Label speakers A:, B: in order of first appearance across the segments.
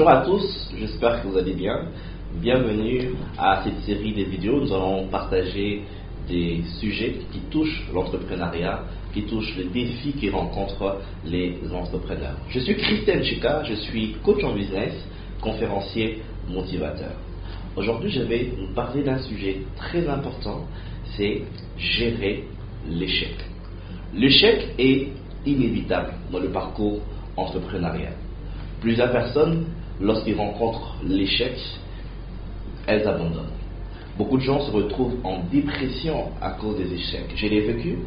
A: Bonjour à tous, j'espère que vous allez bien. Bienvenue à cette série de vidéos. Nous allons partager des sujets qui touchent l'entrepreneuriat, qui touchent les défis qui rencontrent les entrepreneurs. Je suis Christian Chika, je suis coach en business, conférencier, motivateur. Aujourd'hui, je vais vous parler d'un sujet très important, c'est gérer l'échec. L'échec est inévitable dans le parcours entrepreneurial. Plusieurs personnes, lorsqu'ils rencontrent l'échec, elles abandonnent. Beaucoup de gens se retrouvent en dépression à cause des échecs. Je l'ai vécu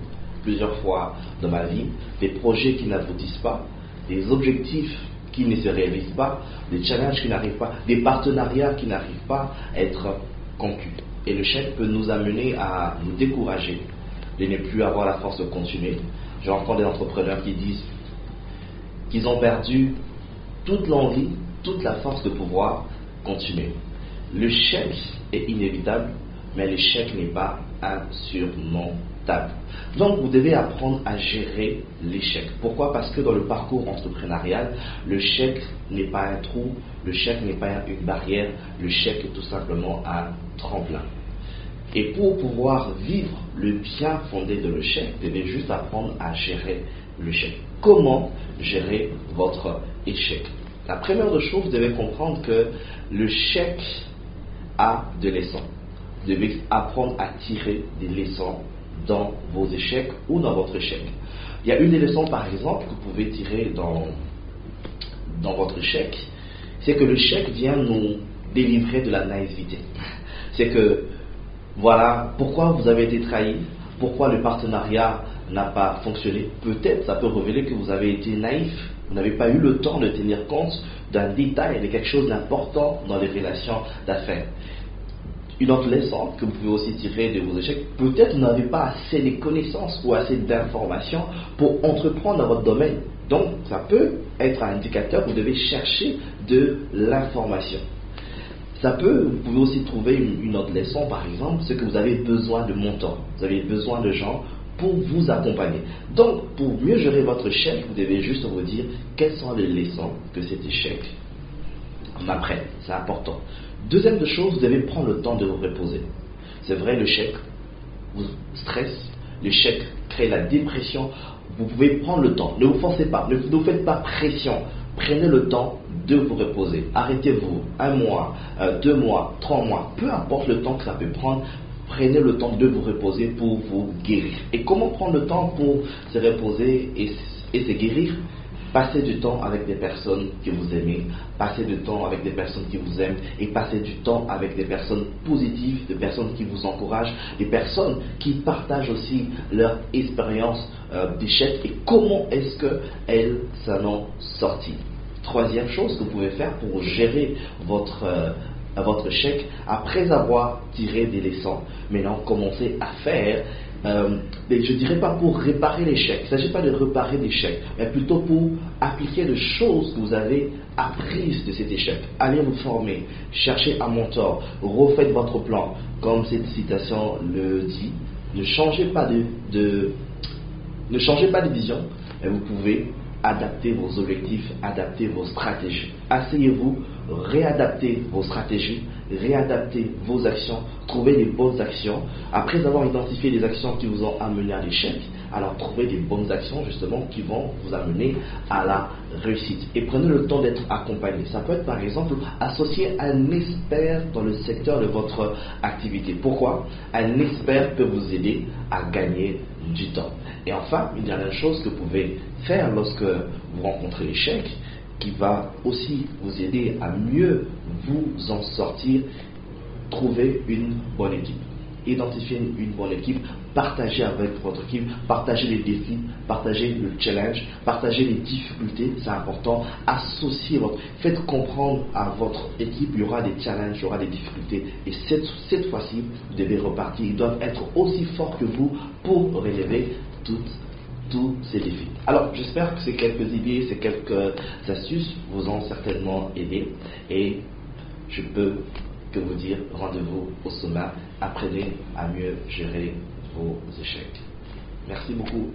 A: plusieurs fois dans ma vie, des projets qui n'aboutissent pas, des objectifs qui ne se réalisent pas, des challenges qui n'arrivent pas, des partenariats qui n'arrivent pas à être conclus. Et l'échec peut nous amener à nous décourager, de ne plus avoir la force de continuer. Je rencontre des entrepreneurs qui disent qu'ils ont perdu toute l'envie, toute la force de pouvoir continuer. L'échec est inévitable, mais l'échec n'est pas insurmontable. Donc vous devez apprendre à gérer l'échec. Pourquoi? Parce que dans le parcours entrepreneurial, l'échec n'est pas un trou, l'échec n'est pas une barrière, l'échec est tout simplement un tremplin. Et pour pouvoir vivre le bien fondé de l'échec, vous devez juste apprendre à gérer l'échec. Comment gérer votre échec? La première des choses, vous devez comprendre que l'échec a des leçons. Vous devez apprendre à tirer des leçons dans vos échecs ou dans votre échec. Il y a une des leçons, par exemple, que vous pouvez tirer dans votre échec, c'est que l'échec vient nous délivrer de la naïveté. C'est que, voilà, pourquoi vous avez été trahi, pourquoi le partenariat n'a pas fonctionné. Peut-être ça peut révéler que vous avez été naïf, vous n'avez pas eu le temps de tenir compte d'un détail, de quelque chose d'important dans les relations d'affaires. Une autre leçon que vous pouvez aussi tirer de vos échecs, peut-être vous n'avez pas assez de connaissances ou assez d'informations pour entreprendre dans votre domaine. Donc ça peut être un indicateur, vous devez chercher de l'information. Vous pouvez aussi trouver une autre leçon, par exemple, c'est que vous avez besoin de mentors, vous avez besoin de gens pour vous accompagner. Donc, pour mieux gérer votre échec, vous devez juste vous dire quelles sont les leçons que cet échec m'apprenne. C'est important. Deuxième chose, vous devez prendre le temps de vous reposer. C'est vrai, l'échec vous stresse, l'échec crée la dépression. Vous pouvez prendre le temps. Ne vous forcez pas, ne vous faites pas pression. Prenez le temps de vous reposer. Arrêtez-vous 1 mois, 2 mois, 3 mois, peu importe le temps que ça peut prendre. Prenez le temps de vous reposer pour vous guérir. Et comment prendre le temps pour se reposer et se guérir? Passez du temps avec des personnes que vous aimez, passez du temps avec des personnes qui vous aiment et passez du temps avec des personnes positives, des personnes qui vous encouragent, des personnes qui partagent aussi leur expérience d'échec et comment est-ce qu'elles s'en ont sorti. Troisième chose que vous pouvez faire pour gérer votre échec, après avoir tiré des leçons, maintenant commencez à faire, je ne dirais pas pour réparer l'échec, il ne s'agit pas de réparer l'échec, mais plutôt pour appliquer les choses que vous avez apprises de cet échec. Allez vous former, cherchez un mentor, refaites votre plan, comme cette citation le dit, ne changez pas de vision, mais vous pouvez adapter vos objectifs, adapter vos stratégies. Asseyez-vous, réadaptez vos stratégies, réadaptez vos actions, trouvez les bonnes actions. Après avoir identifié les actions qui vous ont amené à l'échec, alors trouvez des bonnes actions justement qui vont vous amener à la réussite. Et prenez le temps d'être accompagné. Ça peut être par exemple associer un expert dans le secteur de votre activité. Pourquoi? Un expert peut vous aider à gagner du temps. Et enfin, une dernière chose que vous pouvez faire lorsque vous rencontrez l'échec, qui va aussi vous aider à mieux vous en sortir, trouver une bonne équipe. Identifiez une bonne équipe, partagez avec votre équipe, partagez les défis, partagez le challenge, partagez les difficultés, c'est important. Associez faites comprendre à votre équipe, il y aura des challenges, il y aura des difficultés. Et cette fois-ci, vous devez repartir. Ils doivent être aussi forts que vous pour relever tous ces défis. Alors, j'espère que ces quelques idées, ces quelques astuces vous ont certainement aidé et je peux que vous dire rendez-vous au sommet. Apprenez à mieux gérer vos échecs. Merci beaucoup.